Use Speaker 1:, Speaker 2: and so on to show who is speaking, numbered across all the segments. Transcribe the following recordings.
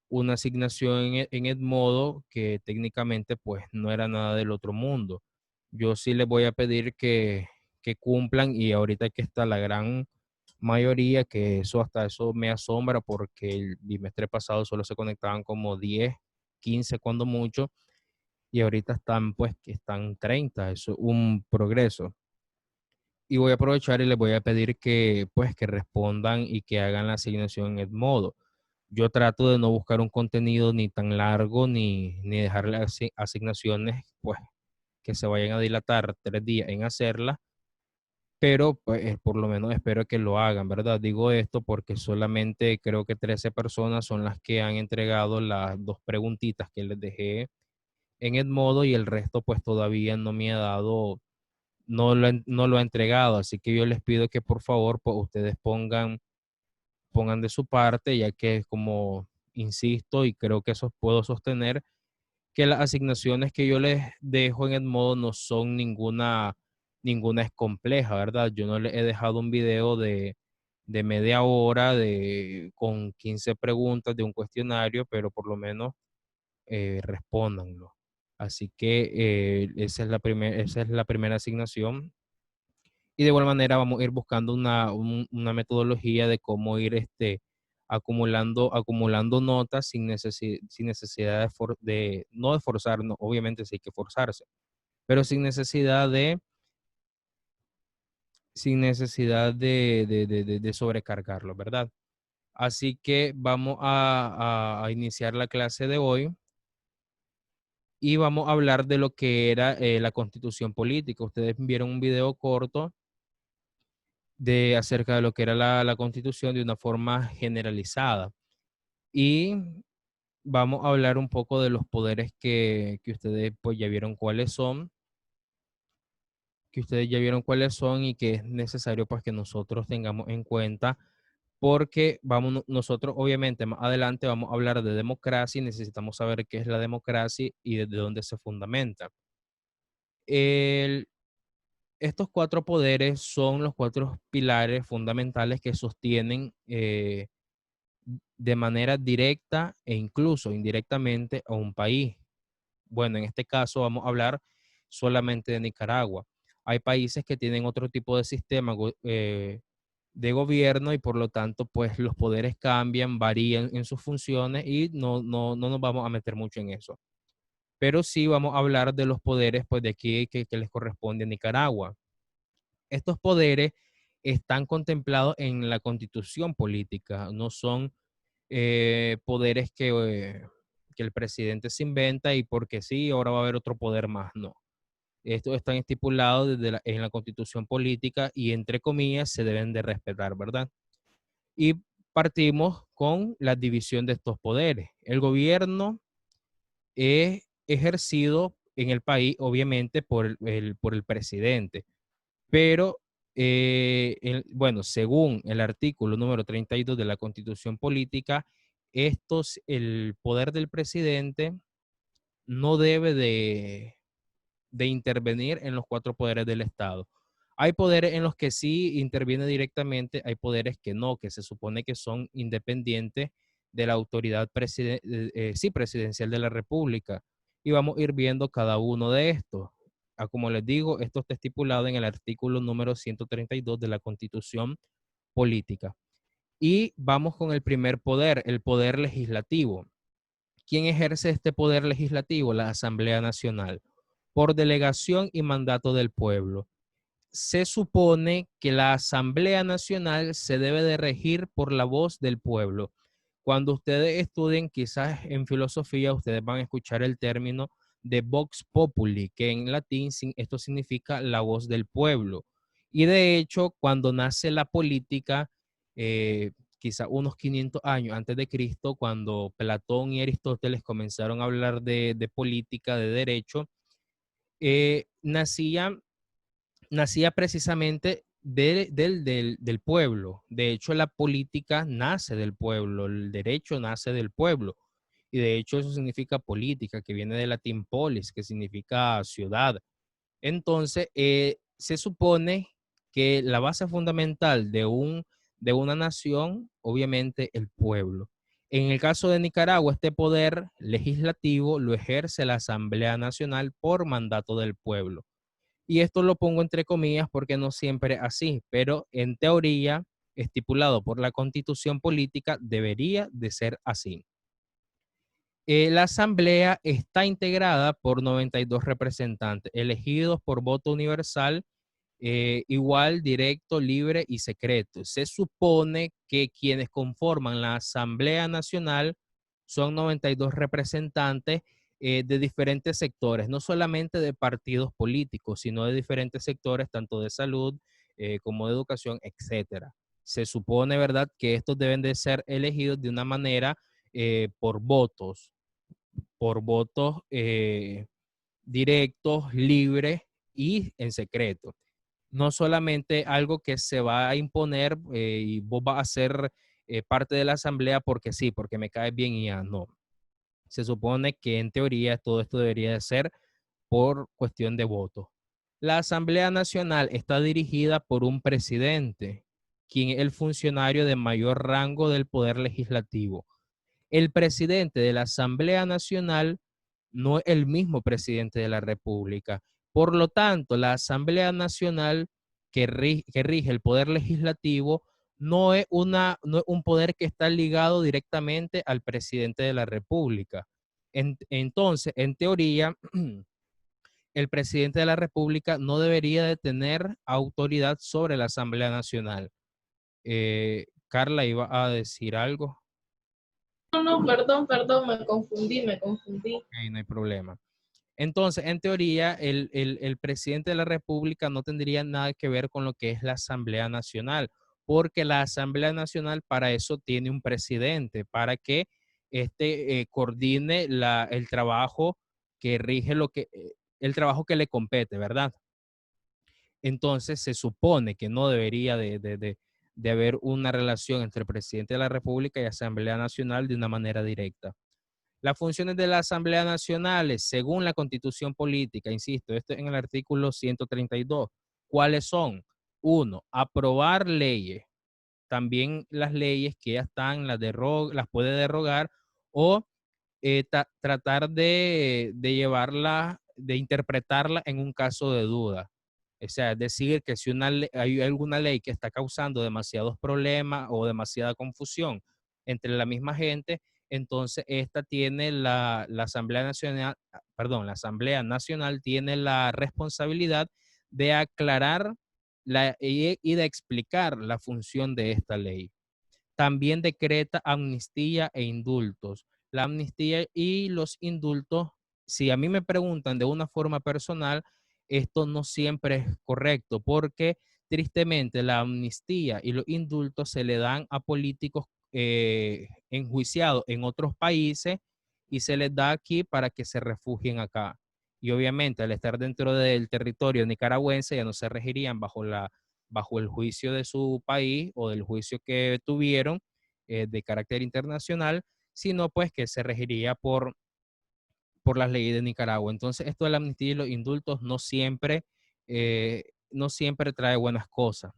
Speaker 1: una asignación en Edmodo que técnicamente pues no era nada del otro mundo. Yo sí les voy a pedir que cumplan y ahorita que está la gran mayoría, que eso hasta eso me asombra porque el bimestre pasado solo se conectaban como 10, 15 cuando mucho y ahorita están pues que están 30, eso es un progreso. Y voy a aprovechar y les voy a pedir que pues que respondan y que hagan la asignación en Edmodo. Yo trato de no buscar un contenido ni tan largo ni dejarle asignaciones pues que se vayan a dilatar 3 días en hacerla, pero pues por lo menos espero que lo hagan, ¿verdad? Digo esto porque solamente creo que 13 personas son las que han entregado las dos preguntitas que les dejé en Edmodo y el resto pues todavía no me ha dado, no lo ha entregado, así que yo les pido que por favor pues ustedes pongan de su parte, ya que como insisto y creo que eso puedo sostener, que las asignaciones que yo les dejo en Edmodo no son ninguna es compleja, ¿verdad? Yo no les he dejado un video de media hora con 15 preguntas de un cuestionario, pero por lo menos respóndanlo. Así que esa es la primera asignación. Y de igual manera vamos a ir buscando una metodología de cómo ir acumulando notas sin necesidad no de forzarnos, obviamente sí hay que forzarse, pero sin necesidad de sobrecargarlo, ¿verdad? Así que vamos a iniciar la clase de hoy y vamos a hablar de lo que era la constitución política. Ustedes vieron un video corto de acerca de lo que era la Constitución de una forma generalizada. Y vamos a hablar un poco de los poderes que ustedes pues ya vieron cuáles son, y que es necesario pues que nosotros tengamos en cuenta porque nosotros obviamente más adelante vamos a hablar de democracia y necesitamos saber qué es la democracia y desde dónde se fundamenta. El, Estos cuatro poderes son los cuatro pilares fundamentales que sostienen de manera directa e incluso indirectamente a un país. Bueno, en este caso vamos a hablar solamente de Nicaragua. Hay países que tienen otro tipo de sistema de gobierno y por lo tanto, pues los poderes cambian, varían en sus funciones y no nos vamos a meter mucho en eso. Pero sí vamos a hablar de los poderes, pues de aquí que les corresponde a Nicaragua. Estos poderes están contemplados en la constitución política, no son poderes que el presidente se inventa y porque sí, ahora va a haber otro poder más, no. Estos están estipulados en la constitución política y entre comillas se deben de respetar, ¿verdad? Y partimos con la división de estos poderes. El gobierno es ejercido en el país, obviamente, por el presidente, pero bueno, según el artículo número 32 de la Constitución Política, el poder del presidente no debe de intervenir en los cuatro poderes del Estado. Hay poderes en los que sí interviene directamente, hay poderes que no, que se supone que son independientes de la autoridad sí, presidencial de la República. Y vamos a ir viendo cada uno de estos. Como les digo, esto está estipulado en el artículo número 132 de la Constitución Política. Y vamos con el primer poder, el poder legislativo. ¿Quién ejerce este poder legislativo? La Asamblea Nacional, por delegación y mandato del pueblo. Se supone que la Asamblea Nacional se debe de regir por la voz del pueblo. Cuando ustedes estudien, quizás en filosofía, ustedes van a escuchar el término de Vox Populi, que en latín esto significa la voz del pueblo. Y de hecho, cuando nace la política, quizá unos 500 años antes de Cristo, cuando Platón y Aristóteles comenzaron a hablar de política, de derecho, nacía precisamente del pueblo. De hecho, la política nace del pueblo, el derecho nace del pueblo. Y de hecho eso significa política, que viene del latín polis, que significa ciudad. Entonces, se supone que la base fundamental de una nación, obviamente, el pueblo. En el caso de Nicaragua, este poder legislativo lo ejerce la Asamblea Nacional por mandato del pueblo. Y esto lo pongo entre comillas porque no siempre es así, pero en teoría, estipulado por la Constitución política, debería de ser así. La Asamblea está integrada por 92 representantes, elegidos por voto universal, igual, directo, libre y secreto. Se supone que quienes conforman la Asamblea Nacional son 92 representantes de diferentes sectores, no solamente de partidos políticos, sino de diferentes sectores, tanto de salud como de educación, etcétera. Se supone, ¿verdad?, que estos deben de ser elegidos de una manera por votos directos, libres y en secreto. No solamente algo que se va a imponer y vos vas a ser parte de la asamblea porque sí, porque me caes bien y ya no. Se supone que en teoría todo esto debería de ser por cuestión de voto. La Asamblea Nacional está dirigida por un presidente, quien es el funcionario de mayor rango del poder legislativo. El presidente de la Asamblea Nacional no es el mismo presidente de la República. Por lo tanto, la Asamblea Nacional que rige el poder legislativo no es un poder que está ligado directamente al presidente de la República. Entonces, en teoría, el presidente de la República no debería de tener autoridad sobre la Asamblea Nacional. Carla iba a decir algo.
Speaker 2: No, no, perdón, me confundí.
Speaker 1: Ok, no hay problema. Entonces, en teoría, el presidente de la República no tendría nada que ver con lo que es la Asamblea Nacional, porque la Asamblea Nacional para eso tiene un presidente, para que coordine el trabajo que rige el trabajo que le compete, ¿verdad? Entonces, se supone que no debería de haber una relación entre el presidente de la República y Asamblea Nacional de una manera directa. Las funciones de la Asamblea Nacional, según la Constitución Política, insisto, esto en el artículo 132, ¿cuáles son? Uno, aprobar leyes. También las leyes que ya están, las puede derrogar o tratar de llevarla, de interpretarla en un caso de duda. O sea, es decir, que si hay alguna ley que está causando demasiados problemas o demasiada confusión entre la misma gente, entonces esta tiene la Asamblea Nacional, perdón, la Asamblea Nacional tiene la responsabilidad de aclarar y de explicar la función de esta ley. También decreta amnistía e indultos. La amnistía y los indultos, si a mí me preguntan de una forma personal, esto no siempre es correcto porque tristemente la amnistía y los indultos se le dan a políticos enjuiciados en otros países y se les da aquí para que se refugien acá. Y obviamente al estar dentro del territorio nicaragüense ya no se regirían bajo el juicio de su país o del juicio que tuvieron de carácter internacional, sino pues que se regiría por las leyes de Nicaragua. Entonces, esto de la amnistía y los indultos eh, no siempre trae buenas cosas.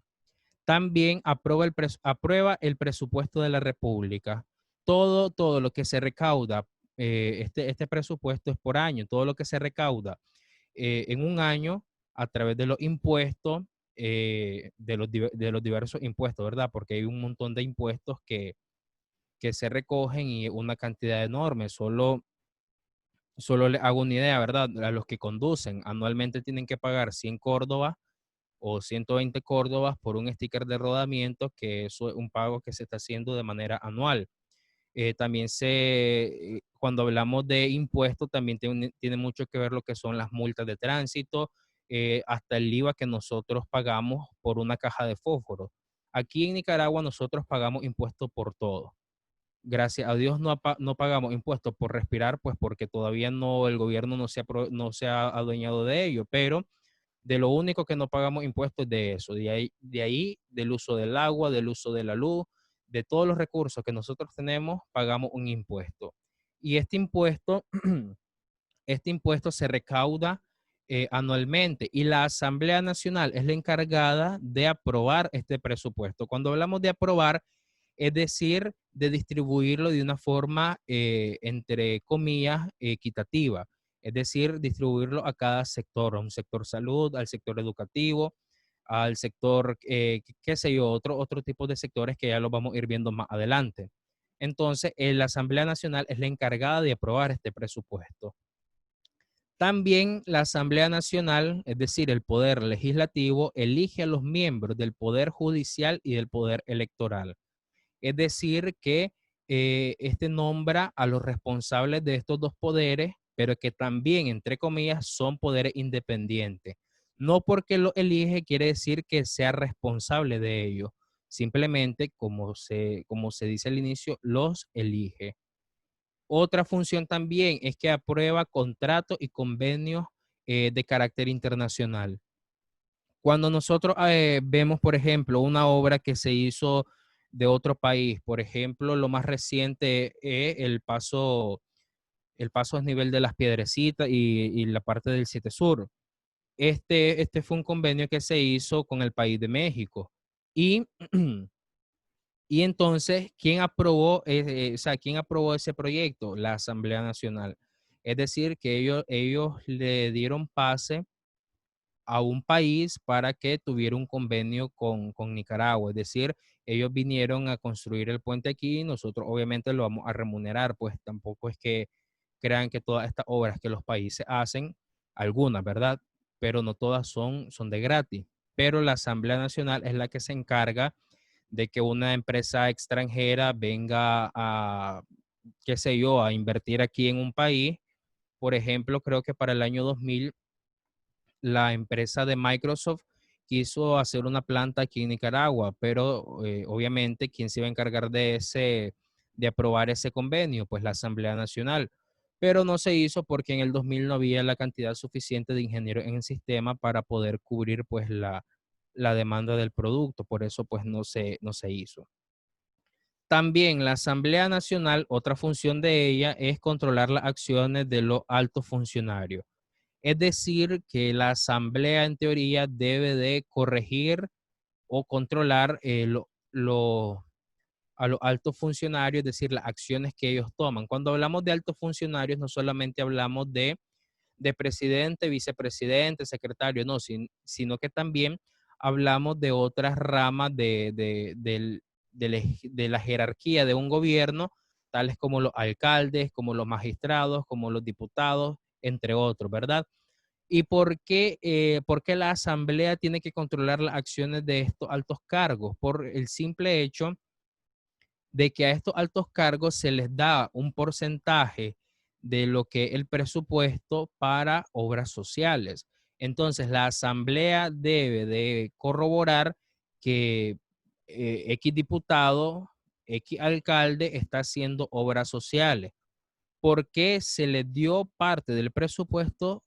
Speaker 1: También aprueba el presupuesto de la República. Todo lo que se recauda, este presupuesto es por año, todo lo que se recauda en un año a través de los impuestos, de los diversos impuestos, ¿verdad? Porque hay un montón de impuestos que se recogen y una cantidad enorme. Solo le hago una idea, ¿verdad? A los que conducen anualmente tienen que pagar 100 córdobas o 120 córdobas por un sticker de rodamiento, que eso es un pago que se está haciendo de manera anual. También cuando hablamos de impuestos, también tiene mucho que ver lo que son las multas de tránsito, hasta el IVA que nosotros pagamos por una caja de fósforo. Aquí en Nicaragua nosotros pagamos impuestos por todo. Gracias a Dios no pagamos impuestos por respirar, pues porque todavía el gobierno no se ha adueñado de ello, pero de lo único que no pagamos impuestos es de eso, de ahí del uso del agua, del uso de la luz, de todos los recursos que nosotros tenemos, pagamos un impuesto. Y este impuesto se recauda anualmente y la Asamblea Nacional es la encargada de aprobar este presupuesto. Cuando hablamos de aprobar, es decir, de distribuirlo de una forma, entre comillas, equitativa, es decir, distribuirlo a cada sector, a un sector salud, al sector educativo, al sector, qué sé yo, otro tipo de sectores que ya los vamos a ir viendo más adelante. Entonces, la Asamblea Nacional es la encargada de aprobar este presupuesto. También la Asamblea Nacional, es decir, el Poder Legislativo, elige a los miembros del Poder Judicial y del Poder Electoral. Es decir, que este nombra a los responsables de estos dos poderes, pero que también, entre comillas, son poderes independientes. No porque lo elige quiere decir que sea responsable de ellos. Simplemente, como se dice al inicio, los elige. Otra función también es que aprueba contratos y convenios de carácter internacional. Cuando nosotros vemos, por ejemplo, una obra que se hizo de otro país, por ejemplo, lo más reciente es el paso a nivel de las Piedrecitas y la parte del Siete Sur. Este fue un convenio que se hizo con el país de México. Y, y entonces, o sea, ¿quién aprobó ese proyecto? La Asamblea Nacional. Es decir, que ellos le dieron pase a un país para que tuviera un convenio con Nicaragua. Es decir, ellos vinieron a construir el puente aquí y nosotros obviamente lo vamos a remunerar, pues tampoco es que crean que todas estas obras que los países hacen, algunas, ¿verdad? Pero no todas son de gratis. Pero la Asamblea Nacional es la que se encarga de que una empresa extranjera venga a, qué sé yo, a invertir aquí en un país. Por ejemplo, creo que para el año 2000 la empresa de Microsoft quiso hacer una planta aquí en Nicaragua, pero obviamente, ¿quién se iba a encargar de aprobar ese convenio? Pues la Asamblea Nacional. Pero no se hizo porque en el 2000 no había la cantidad suficiente de ingenieros en el sistema para poder cubrir pues la demanda del producto. Por eso pues no se hizo. También la Asamblea Nacional, otra función de ella es controlar las acciones de los altos funcionarios. Es decir, que la asamblea en teoría debe de corregir o controlar a los altos funcionarios, es decir, las acciones que ellos toman. Cuando hablamos de altos funcionarios, no solamente hablamos de presidente, vicepresidente, secretario, no, sino que también hablamos de otras ramas de la jerarquía de un gobierno, tales como los alcaldes, como los magistrados, como los diputados, entre otros, ¿verdad? ¿Y por qué la asamblea tiene que controlar las acciones de estos altos cargos? Por el simple hecho de que a estos altos cargos se les da un porcentaje de lo que es el presupuesto para obras sociales. Entonces, la asamblea debe de corroborar que X diputado, X alcalde está haciendo obras sociales porque se les dio parte del presupuesto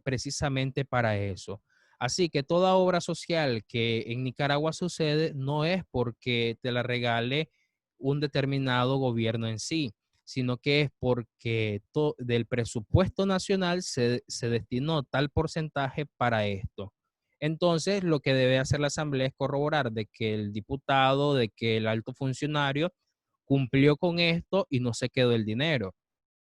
Speaker 1: precisamente para eso. Así que toda obra social que en Nicaragua sucede no es porque te la regale un determinado gobierno en sí, sino que es porque del presupuesto nacional se destinó tal porcentaje para esto. Entonces, lo que debe hacer la Asamblea es corroborar de que el diputado, de que el alto funcionario cumplió con esto y no se quedó el dinero.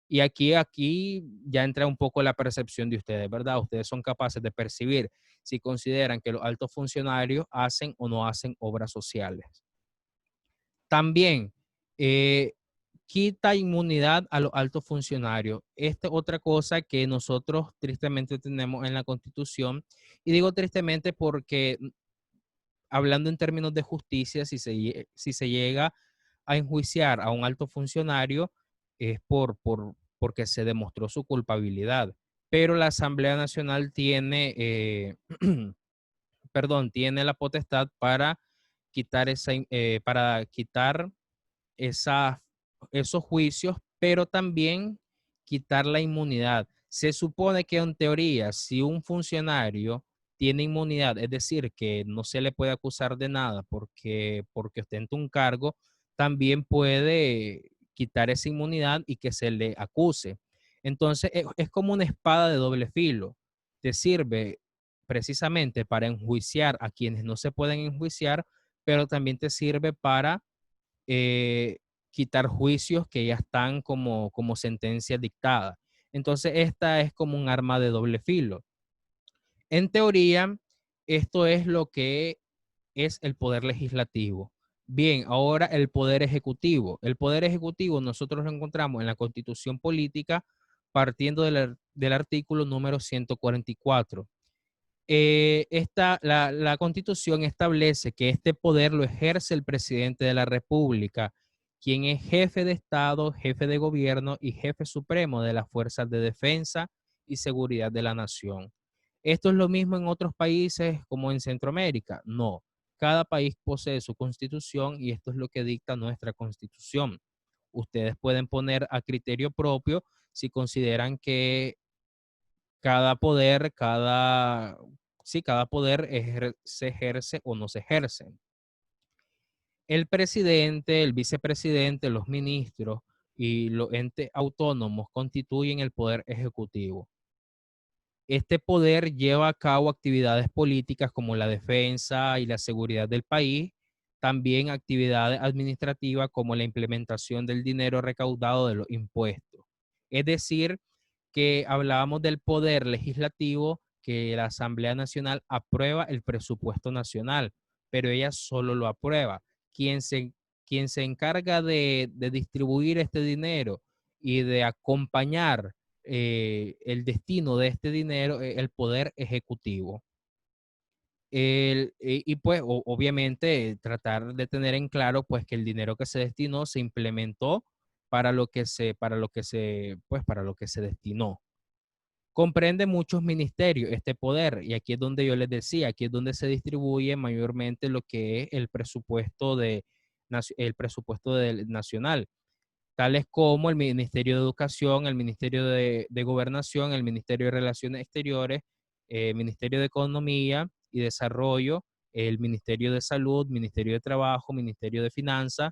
Speaker 1: Y aquí ya entra un poco la percepción de ustedes, ¿verdad? Ustedes son capaces de percibir si consideran que los altos funcionarios hacen o no hacen obras sociales. También eh, quita inmunidad a los altos funcionarios. Esta es otra cosa que nosotros tristemente tenemos en la Constitución. Y digo tristemente porque hablando en términos de justicia, si se llega a enjuiciar a un alto funcionario, es porque se demostró su culpabilidad. Pero la Asamblea Nacional tiene, perdón, tiene la potestad para quitar esa, esos juicios, pero también quitar la inmunidad. Se supone que en teoría, si un funcionario tiene inmunidad, es decir, que no se le puede acusar de nada porque ostenta un cargo, también puede quitar esa inmunidad y que se le acuse. Entonces, es como una espada de doble filo. Te sirve precisamente para enjuiciar a quienes no se pueden enjuiciar, pero también te sirve para eh, quitar juicios que ya están como sentencias dictadas. Entonces, esta es como un arma de doble filo. En teoría, esto es lo que es el poder legislativo. Bien, ahora el poder ejecutivo. El poder ejecutivo nosotros lo encontramos en la Constitución Política partiendo del artículo número 144. La Constitución establece que este poder lo ejerce el presidente de la República, quien es jefe de Estado, jefe de gobierno y jefe supremo de las fuerzas de defensa y seguridad de la nación. ¿Esto es lo mismo en otros países como en Centroamérica? No. Cada país posee su constitución y esto es lo que dicta nuestra constitución. Ustedes pueden poner a criterio propio si consideran que cada poder, cada poder se ejerce o no se ejerce. El presidente, el vicepresidente, los ministros y los entes autónomos constituyen el poder ejecutivo. Este poder lleva a cabo actividades políticas como la defensa y la seguridad del país, también actividades administrativas como la implementación del dinero recaudado de los impuestos. Es decir, que hablábamos del poder legislativo, que la Asamblea Nacional aprueba el presupuesto nacional, pero ella solo lo aprueba. Quien se, quien se encarga de distribuir este dinero y de acompañar el destino de este dinero es el poder ejecutivo. Y pues obviamente tratar de tener en claro pues que el dinero que se destinó se implementó para lo que se destinó. Comprende muchos ministerios este poder y aquí es donde yo les decía, aquí es donde se distribuye mayormente lo que es el presupuesto nacional, tales como el Ministerio de Educación, el Ministerio de Gobernación, el Ministerio de Relaciones Exteriores, el Ministerio de Economía y Desarrollo, el Ministerio de Salud, Ministerio de Trabajo, Ministerio de Finanzas,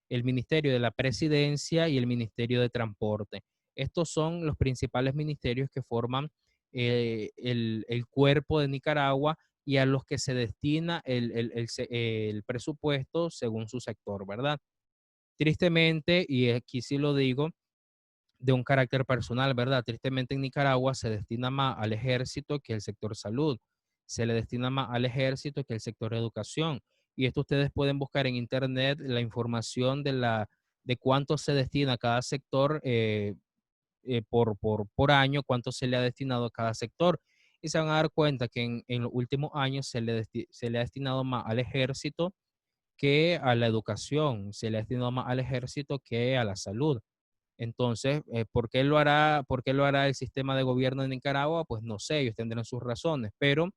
Speaker 1: el Ministerio de la Presidencia y el Ministerio de Transporte. Estos son los principales ministerios que forman el cuerpo de Nicaragua y a los que se destina el presupuesto según su sector, ¿verdad? Tristemente, y aquí sí lo digo, de un carácter personal, ¿verdad? Tristemente en Nicaragua se destina más al ejército que al sector salud, se le destina más al ejército que al sector educación. Y esto ustedes pueden buscar en internet la información de cuánto se destina a cada sector por año, cuánto se le ha destinado a cada sector. Y se van a dar cuenta que en los últimos años se le ha destinado más al ejército que a la educación, se le ha destinado más al ejército que a la salud. Entonces, por qué lo hará el sistema de gobierno de Nicaragua? Pues no sé, ellos tendrán sus razones, pero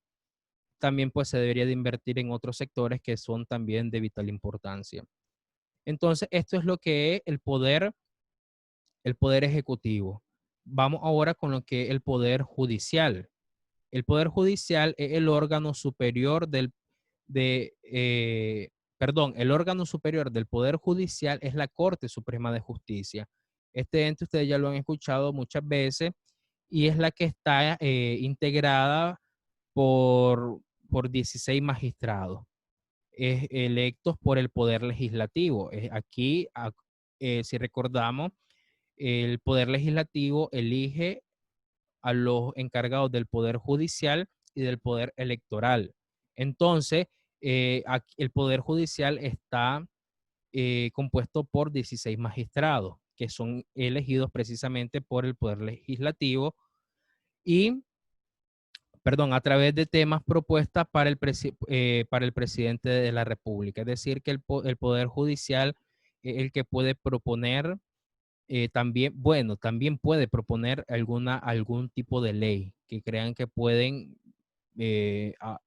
Speaker 1: también pues se debería de invertir en otros sectores que son también de vital importancia. Entonces, esto es lo que es el poder ejecutivo. Vamos ahora con lo que es el poder judicial. El poder judicial es el órgano superior de, eh, el órgano superior del poder judicial es la Corte Suprema de Justicia. Este ente ustedes ya lo han escuchado muchas veces y es la que está integrada por 16 magistrados electos por el poder legislativo. Aquí, si recordamos, el poder legislativo elige a los encargados del poder judicial y del poder electoral. Entonces, el poder judicial está compuesto por 16 magistrados que son elegidos precisamente por el poder legislativo y, perdón, a través de temas propuestas para el presidente de la República. Es decir, que el poder judicial es el que puede proponer también, bueno, también puede proponer algún tipo de ley que crean que eh, a-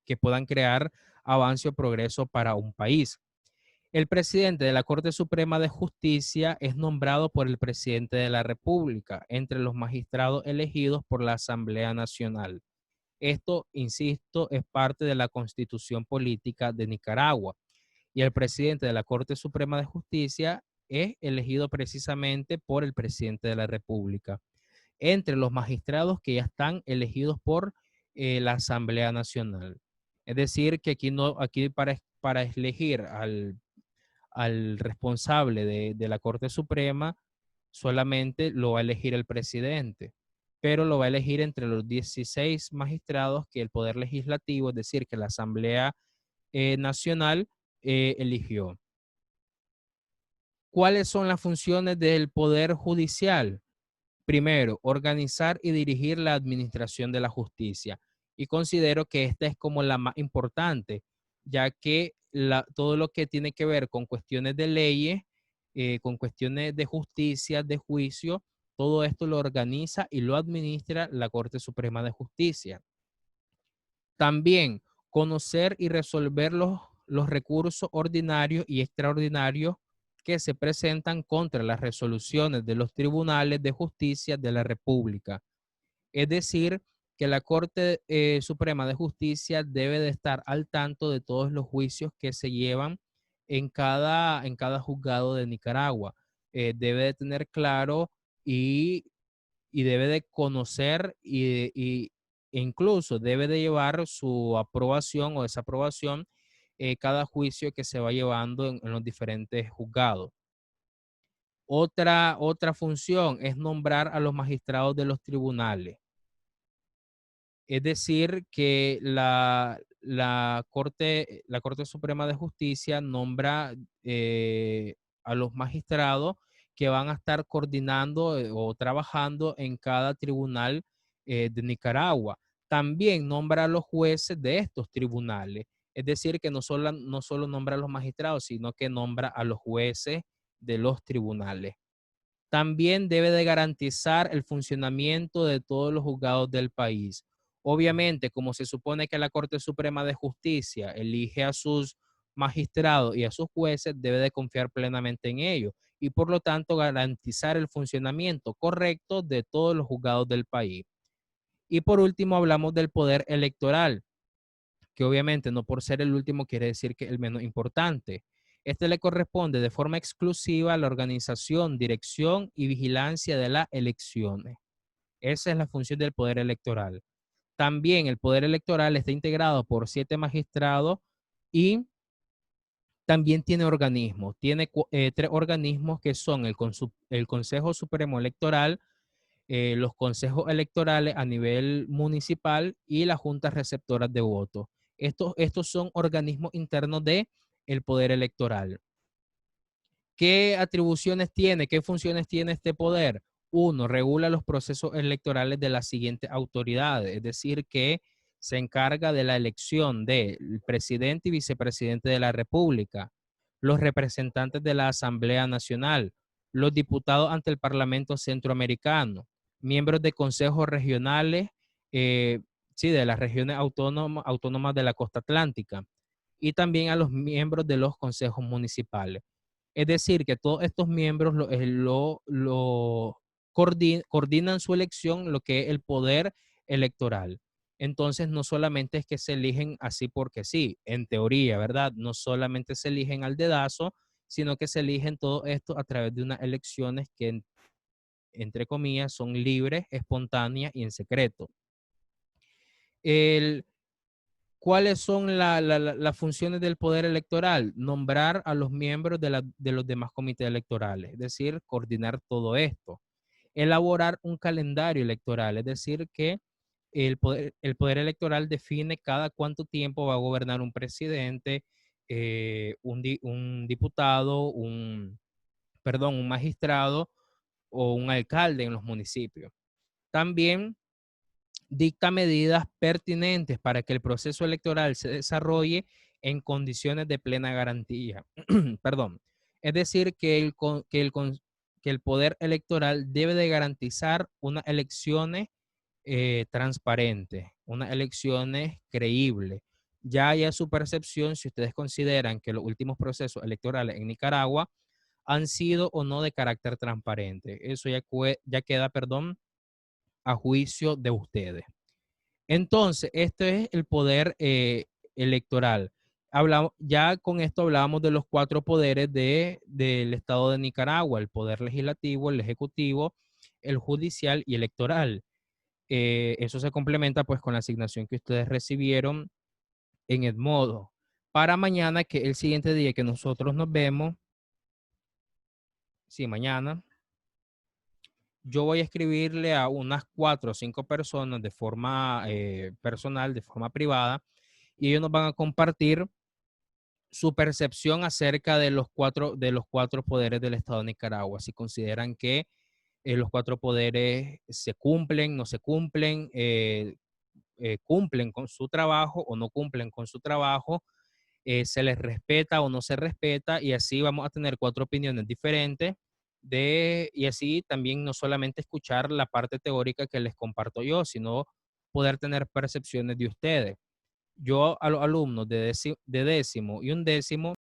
Speaker 1: que puedan crear avance o progreso para un país. El presidente de la Corte Suprema de Justicia es nombrado por el presidente de la República entre los magistrados elegidos por la Asamblea Nacional. Esto, insisto, es parte de la Constitución Política de Nicaragua. Y el presidente de la Corte Suprema de Justicia es elegido precisamente por el presidente de la República, entre los magistrados que ya están elegidos por la Asamblea Nacional. Es decir, que aquí, no, aquí para elegir al responsable de la Corte Suprema solamente lo va a elegir el presidente, pero lo va a elegir entre los 16 magistrados que el Poder Legislativo, es decir, que la Asamblea Nacional eligió. ¿Cuáles son las funciones del Poder Judicial? Primero, organizar y dirigir la administración de la justicia. Y considero que esta es como la más importante, ya que todo lo que tiene que ver con cuestiones de leyes, con cuestiones de justicia, de juicio, todo esto lo organiza y lo administra la Corte Suprema de Justicia. También conocer y resolver los recursos ordinarios y extraordinarios que se presentan contra las resoluciones de los tribunales de justicia de la República. Es decir, que la Corte Suprema de Justicia debe de estar al tanto de todos los juicios que se llevan en cada juzgado de Nicaragua. Debe de tener claro y, y debe de conocer e incluso debe de llevar su aprobación o desaprobación cada juicio que se va llevando en los diferentes juzgados. Otra función es nombrar a los magistrados de los tribunales. Es decir, que la Corte Suprema de Justicia nombra a los magistrados que van a estar coordinando o trabajando en cada tribunal de Nicaragua. También nombra a los jueces de estos tribunales. Es decir, que no solo nombra a los magistrados, sino que nombra a los jueces de los tribunales. También debe de garantizar el funcionamiento de todos los juzgados del país. Obviamente, como se supone que la Corte Suprema de Justicia elige a sus magistrados y a sus jueces, debe de confiar plenamente en ellos y por lo tanto garantizar el funcionamiento correcto de todos los juzgados del país. Y por último, hablamos del poder electoral, que obviamente no por ser el último quiere decir que es el menos importante. Este le corresponde de forma exclusiva a la organización, dirección y vigilancia de las elecciones. Esa es la función del poder electoral. También el poder electoral está integrado por 7 magistrados y también tiene organismos. Tiene 3 organismos que son el Consejo Supremo Electoral, los consejos electorales a nivel municipal y las juntas receptoras de votos. Estos son organismos internos del poder electoral. ¿Qué atribuciones tiene? ¿Qué funciones tiene este poder? Uno, regula los procesos electorales de las siguientes autoridades, es decir, que se encarga de la elección del presidente y vicepresidente de la República, los representantes de la Asamblea Nacional, los diputados ante el Parlamento Centroamericano, miembros de consejos regionales, sí, de las regiones autónomas de la costa atlántica, y también a los miembros de los consejos municipales. Es decir, que todos estos miembros coordinan su elección, lo que es el poder electoral. Entonces, no solamente es que se eligen así porque sí, en teoría, ¿verdad? No solamente se eligen al dedazo, sino que se eligen todo esto a través de unas elecciones que, entre comillas, son libres, espontáneas y en secreto. ¿Cuáles son las funciones del poder electoral? Nombrar a los miembros de los demás comités electorales, es decir, coordinar todo esto. Elaborar un calendario electoral, es decir, que el poder electoral define cada cuánto tiempo va a gobernar un presidente, un diputado, un magistrado o un alcalde en los municipios. También dicta medidas pertinentes para que el proceso electoral se desarrolle en condiciones de plena garantía. Perdón. Es decir, que el poder electoral debe de garantizar unas elecciones transparentes, unas elecciones creíbles. Ya haya su percepción si ustedes consideran que los últimos procesos electorales en Nicaragua han sido o no de carácter transparente. Eso ya queda, a juicio de ustedes. Entonces, este es el poder electoral. Ya con esto hablábamos de los 4 poderes del Estado de Nicaragua, el poder legislativo, el ejecutivo, el judicial y electoral. Eso se complementa pues con la asignación que ustedes recibieron en Edmodo. Para mañana, que es el siguiente día que nosotros nos vemos, sí, mañana, yo voy a escribirle a unas 4 o 5 personas de forma personal, de forma privada, y ellos nos van a compartir su percepción acerca de los cuatro poderes del Estado de Nicaragua, si consideran que los cuatro poderes se cumplen, no se cumplen, cumplen con su trabajo o no cumplen con su trabajo, se les respeta o no se respeta, y así vamos a tener 4 opiniones diferentes y así también no solamente escuchar la parte teórica que les comparto yo, sino poder tener percepciones de ustedes. Yo a los alumnos de décimo y undécimo